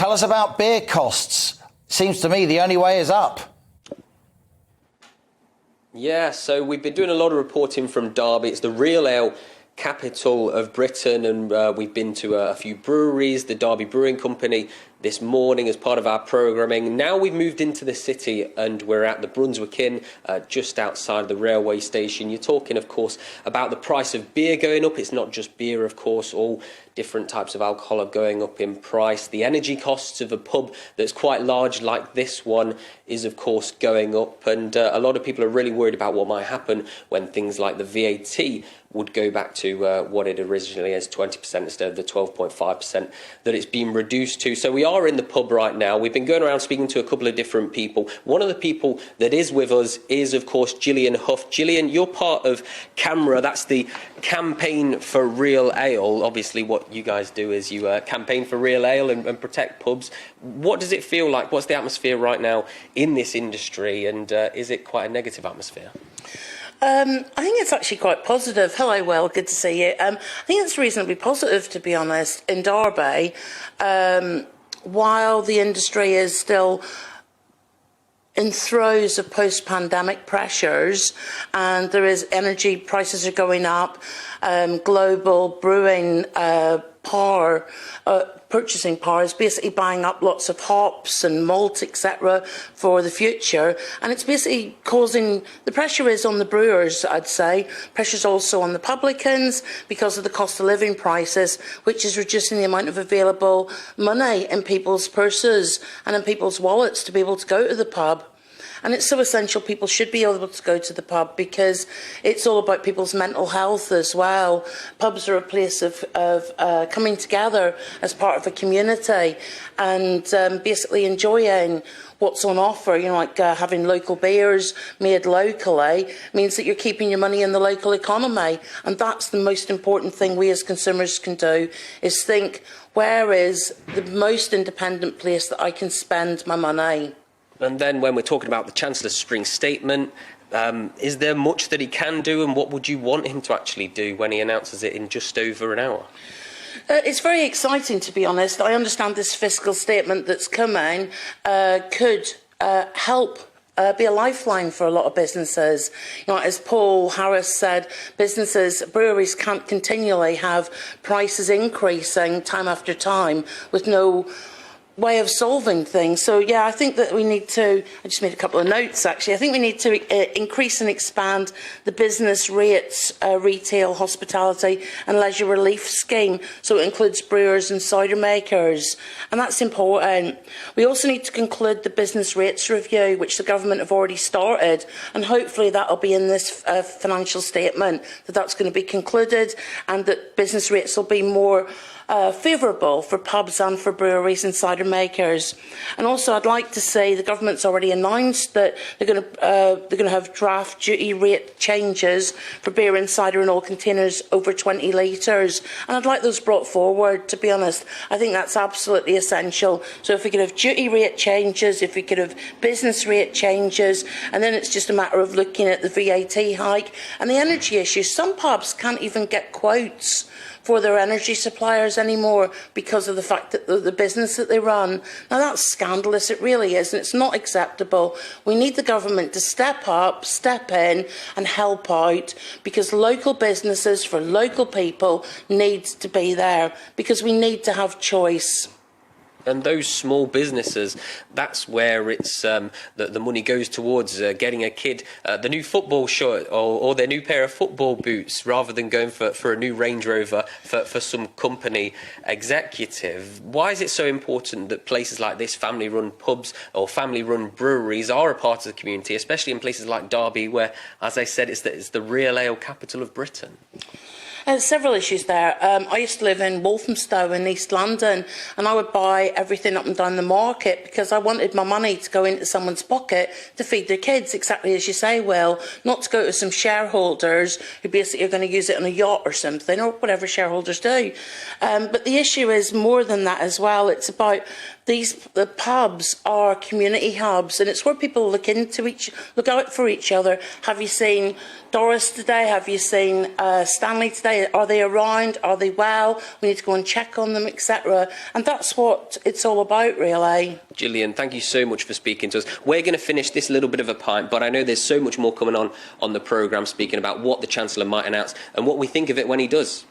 tell us about beer costs. Seems to me the only way is up. Yeah, so we've been doing a lot of reporting from Derby. It's the real ale capital of Britain, and we've been to a few breweries, the Derby Brewing Company, this morning as part of our programming. Now we've moved into the city and we're at the Brunswick Inn, just outside the railway station. You're talking, of course, about the price of beer going up. It's not just beer, of course, all different types of alcohol are going up in price. The energy costs of a pub that's quite large like this one is, of course, going up, and a lot of people are really worried about what might happen when things like the VAT would go back to what it originally is, 20% instead of the 12.5% that it's been reduced to. So we are in the pub right now. We've been going around speaking to a couple of different people. One of the people that is with us is, of course, Gillian Huff. Gillian, you're part of CAMRA. That's the Campaign for Real Ale. Obviously, what you guys do is you campaign for real ale and protect pubs. What does it feel like? What's the atmosphere right now in this industry? And is it quite a negative atmosphere? I think it's actually quite positive. Hello, Will, good to see you. I think it's reasonably positive, to be honest, in Derby. While the industry is still in throes of post-pandemic pressures, and there is energy prices are going up, global brewing power, purchasing power is basically buying up lots of hops and malt, etc., for the future, and it's basically causing, the pressure is on the brewers, I'd say. Pressure's also on the publicans because of the cost of living prices, which is reducing the amount of available money in people's purses and in people's wallets to be able to go to the pub. And it's so essential people should be able to go to the pub because it's all about people's mental health as well. Pubs are a place of coming together as part of a community and basically enjoying what's on offer. You know, like having local beers made locally means that you're keeping your money in the local economy. And that's the most important thing we as consumers can do, is think, where is the most independent place that I can spend my money? And then when we're talking about the Chancellor's spring statement, is there much that he can do, and what would you want him to actually do when he announces it in just over an hour? It's very exciting, to be honest. I understand this fiscal statement that's coming could help be a lifeline for a lot of businesses. You know, as Paul Harris said, breweries can't continually have prices increasing time after time with no way of solving things. So yeah, I think that we need to, I just made a couple of notes actually, I think we need to increase and expand the business rates, retail, hospitality and leisure relief scheme, so it includes brewers and cider makers, and that's important. We also need to conclude the business rates review, which the government have already started, and hopefully that'll be in this financial statement, that's going to be concluded, and that business rates will be more favourable for pubs and for breweries and cider makers. And also, I'd like to say the government's already announced that they're going to have draft duty rate changes for beer and cider in all containers over 20 litres. And I'd like those brought forward, to be honest. I think that's absolutely essential. So if we could have duty rate changes, if we could have business rate changes, and then it's just a matter of looking at the VAT hike and the energy issue. Some pubs can't even get quotes for their energy suppliers anymore because of the fact that the business that they run. Now that's scandalous, it really is, and it's not acceptable. We need the government to step up, step in and help out, because local businesses for local people need to be there, because we need to have choice. And those small businesses, that's where it's the money goes towards getting a kid the new football shirt or their new pair of football boots, rather than going for a new Range Rover for some company executive. Why is it so important that places like this, family-run pubs or family-run breweries, are a part of the community, especially in places like Derby, where, as I said, it's the real ale capital of Britain? There's several issues there. I used to live in Walthamstow in East London, and I would buy everything up and down the market because I wanted my money to go into someone's pocket to feed their kids, exactly as you say, Will, not to go to some shareholders who basically are going to use it on a yacht or something, or whatever shareholders do. But the issue is more than that as well. It's about the pubs are community hubs, and it's where people look out for each other. Have you seen Doris today? Have you seen Stanley today? say, are they around? Are they well? We need to go and check on them, etc. And that's what it's all about, really. Gillian, thank you so much for speaking to us. We're going to finish this little bit of a pint, but I know there's so much more coming on the programme, speaking about what the Chancellor might announce and what we think of it when he does.